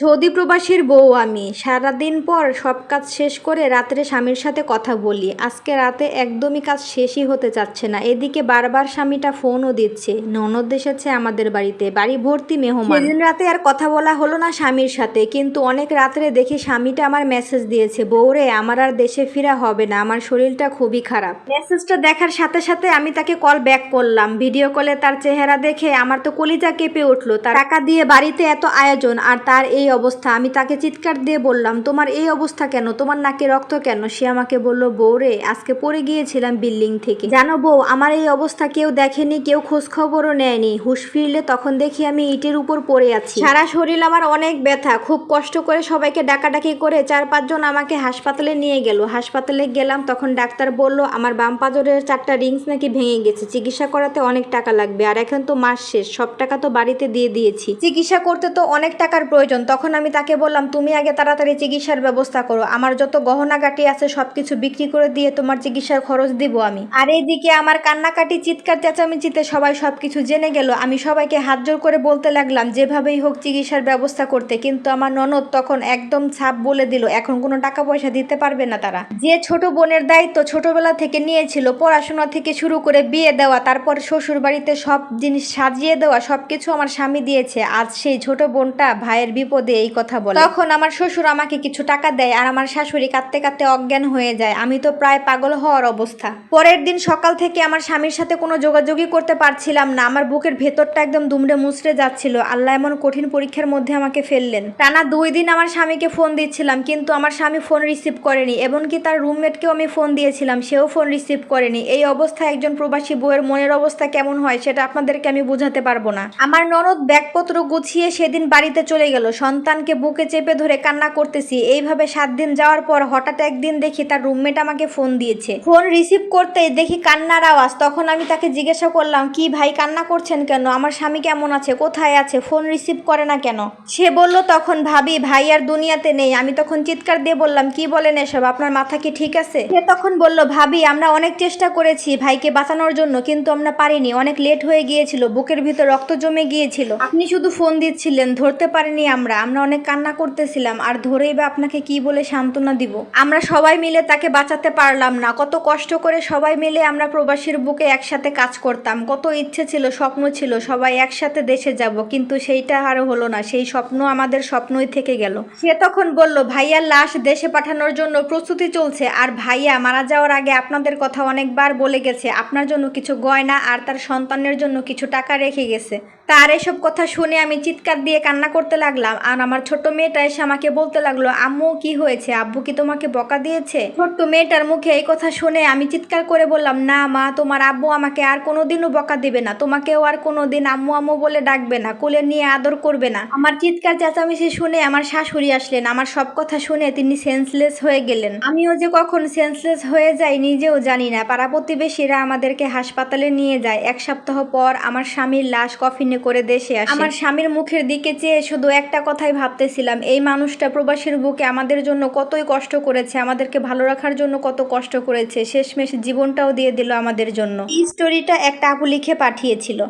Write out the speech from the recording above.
Saudi প্রবাসীর বউ আমি। সারাদিন পর সব কাজ শেষ করে রাত্রে স্বামীর সাথে কথা বলি। আজকে রাতে একদমই কাজ শেষই হতে চাচ্ছে না। এদিকে বারবার স্বামীটা ফোনও দিচ্ছে। ননদ এসেছে আমাদের বাড়িতে, বাড়ি ভর্তি মেহমান। সেদিন রাতে আর কথা বলা হলো না স্বামীর সাথে, কিন্তু অনেক রাত্রে দেখি স্বামীটা আমার মেসেজ দিয়েছে, বউরে আমার আর দেশে ফিরা হবে না, আমার শরীরটা খুবই খারাপ। মেসেজটা দেখার সাথে সাথে আমি তাকে কল ব্যাক করলাম। ভিডিও কলে তার চেহারা দেখে আমার তো কলিজা কেঁপে উঠলো। তার টাকা দিয়ে বাড়িতে এত আয়োজন আর তার এই অবস্থা। আমি তাকে চিৎকার দিয়ে বললাম, তোমার এই অবস্থা কেন, তোমার নাকে রক্ত কেন? সে আমাকে বলল, বউরে আজকে পড়ে গিয়েছিলাম বিল্ডিং থেকে। জানো বউ, আমার এই অবস্থা কেউ দেখেনি, কেউ খোঁজ খবরও নেয়নি। হুঁশ ফিরলে তখন দেখি আমি ইটের উপর পড়ে আছি। সারা শরীর আমার অনেক ব্যথা। খুব কষ্ট করে সবাইকে ডাকাডাকি করে 4-5 জন আমাকে হাসপাতালে নিয়ে গেল। হাসপাতালে গেলাম, তখন ডাক্তার বলল আমার বাম পাঁজরের 4টা রিংস নাকি ভেঙে গেছে, চিকিৎসা করাতে অনেক টাকা লাগবে। আর এখন তো মাস শেষ, সব টাকা তো বাড়িতে দিয়ে দিয়েছি, চিকিৎসা করতে তো অনেক টাকার প্রয়োজন। তখন আমি তাকে বললাম, তুমি আগে তাড়াতাড়ি চিকিৎসার ব্যবস্থা করো, আমার যত গহনাগাটি আছে সবকিছু বিক্রি করে দিয়ে তোমার চিকিৎসার খরচ দিব আমি। আর এইদিকে আমার কান্নাকাটি, চিৎকার চেঁচামেচিতে সবাই সবকিছু জেনে গেল। আমি সবাইকে হাত জোর করে বলতে লাগলাম যেভাবেই হোক চিকিৎসার ব্যবস্থা করতে, কিন্তু আমার ননদ তখন একদম ছাপ বলে দিল এখন কোনো টাকা পয়সা দিতে পারবে না তারা। যে ছোট বোনের দায়িত্ব ছোটবেলা থেকে নিয়েছিল, পড়াশোনা থেকে শুরু করে বিয়ে দেওয়া, তারপর শ্বশুর বাড়িতে সব জিনিস সাজিয়ে দেওয়া, সবকিছু আমার স্বামী দিয়েছে। আজ সেই ছোট বোনটা ভাইয়ের বিপদে এই কথা বলে। তখন আমার শ্বশুর আমাকে কিছু টাকা দেয় আর আমার শাশুড়ি কাঁদতে কাঁদতে অজ্ঞান হয়ে যায়। আমি তো প্রায় পাগল হওয়ার অবস্থা। পরের দিন সকাল থেকে আমার স্বামীর সাথে কোনো যোগাযোগই করতে পারছিলাম না। আমার বুকের ভেতরটা একদম দুমড়ে মুচড়ে যাচ্ছিল। আল্লাহ এমন কঠিন পরীক্ষার মধ্যে আমাকে ফেললেন। টানা 2 দিন আমার স্বামীকে ফোন দিচ্ছিলাম, কিন্তু আমার স্বামী ফোন রিসিভ করেনি। এমনকি তার রুমমেটকেও আমি ফোন দিয়েছিলাম, সেও ফোন রিসিভ করেনি। এই অবস্থায় একজন প্রবাসী বউয়ের মনের অবস্থা কেমন হয় সেটা আপনাদেরকে আমি বোঝাতে পারবো না। আমার ননদ ব্যাগপত্র গুছিয়ে সেদিন বাড়িতে চলে গেল। সন্তানকে বুকে চেপে ধরে কান্না করতেছি। এইভাবে 7 দিন যাওয়ার পর হঠাৎ একদিন দেখি তার রুমমেট আমাকে ফোন দিয়েছে। ফোন রিসিভ করতেই দেখি কান্নার আওয়াজ। তখন আমি তাকে জিজ্ঞাসা করলাম, কি ভাই কান্না করছেন কেন, আমার স্বামী কেমন আছে, কোথায় আছে, ফোন রিসিভ করে না কেন? সে বলল তখন, ভাবি ভাই আর দুনিয়াতে নেই। আমি তখন চিৎকার দিয়ে বললাম, কি বলেন এসব, আপনার মাথা কি ঠিক আছে? সে তখন বলল, ভাবি আমরা অনেক চেষ্টা করেছি ভাইকে বাঁচানোর জন্য, কিন্তু আমরা পারিনি, অনেক লেট হয়ে গিয়েছিল, বুকের ভিতর রক্ত জমে গিয়েছিল, আপনি শুধু ফোন দিচ্ছিলেন, ধরতে পারিনি আমরা অনেক কান্না করতেছিলাম, আর ধরেই বা আপনাকে কি বলে সান্ত্বনা দিব? আমরা সবাই মিলে তাকে বাঁচাতে পারলাম না। কত কষ্ট করে সবাই মিলে আমরা প্রবাসীর বুকে একসাথে কাজ করতাম, কত ইচ্ছে ছিল, স্বপ্ন ছিল সবাই একসাথে দেশে যাব, কিন্তু সেইটা আর হলো না। সেই স্বপ্ন আমাদের স্বপ্নই থেকে গেল। সে তখন বলল, ভাইয়ার লাশ দেশে পাঠানোর জন্য প্রস্তুতি চলছে, আর ভাইয়া মারা যাওয়ার আগে আপনাদের কথা অনেকবার বলে গেছে, আপনার জন্য কিছু গয়না আর তার সন্তানের জন্য কিছু টাকা রেখে গেছে। তার এসব কথা শুনে আমি চিৎকার দিয়ে কান্না করতে লাগলাম। আর আমার ছোট মেয়েটা এসে আমাকে বলতে লাগলো, আম্মু কি হয়েছে, আব্বু কি তোমাকে বকা দিয়েছে? ছোট্ট মেয়েটার মুখে এই কথা শুনে আমি চিৎকার করে বললাম, না মা, তোমার আব্বু আমাকে আর কোনোদিনও বকা দিবে না, তোমাকেও আর কোনোদিন আম্মু আম্মু বলে ডাকবে না, কোলে নিয়ে আদর করবে না। আমার চিৎকার চেঁচামেচি শুনে আমার শাশুড়ি আসলেন। আমার সব কথা শুনে তিনি সেন্সলেস হয়ে গেলেন। আমিও যে কখন সেন্সলেস হয়ে যাই নিজেও জানি না। পাড়া প্রতিবেশীরা আমাদেরকে হাসপাতালে নিয়ে যায়। 1 সপ্তাহ পর আমার স্বামীর লাশ কফিনে করে দেশে আসে। আমার স্বামীর মুখের দিকে চেয়ে শুধু একটা কথাই ভাবতেছিলাম, এই মানুষটা প্রবাসীর বুকে আমাদের জন্য কতই কষ্ট করেছে, আমাদেরকে ভালো রাখার জন্য কত কষ্ট করেছে, শেষমেশ জীবনটাও দিয়ে দিল আমাদের জন্য। এই স্টোরিটা একটা আপু লিখে পাঠিয়েছিল।